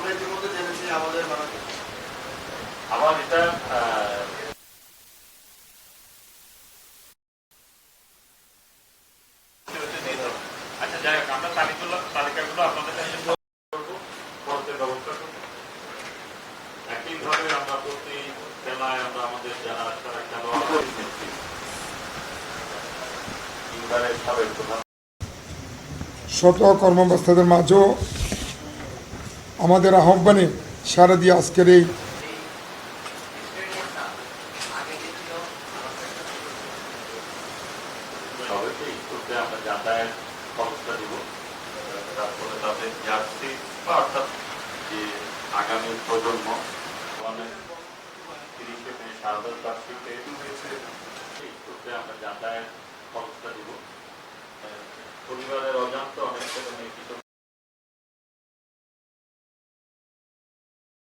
আমরা ইতিমধ্যে জেনেছি আমাদের আমার এটা আচ্ছা যাই হোক আমরা তালিকাগুলো আপনাদের কাছে করবো, খরচের ব্যবস্থা করবো। একইভাবে আমরা প্রতি খেলায় আমরা আমাদের যারা তারা খেলোয়াড় শত কর্মব্যস্ততার মাঝেও আমাদের আহ্বানে সারা দিয়ে আজকের এই আমরা যাতায়াত খরচটা দিব, তারপরে তাদের জার্সি অর্থাৎ যে আগামী প্রজন্ম 30 মে শাহাদত বার্ষিকীতে আমরা যাতায়াত খরচটা দিব। পরিবারের অজান্ত অনেক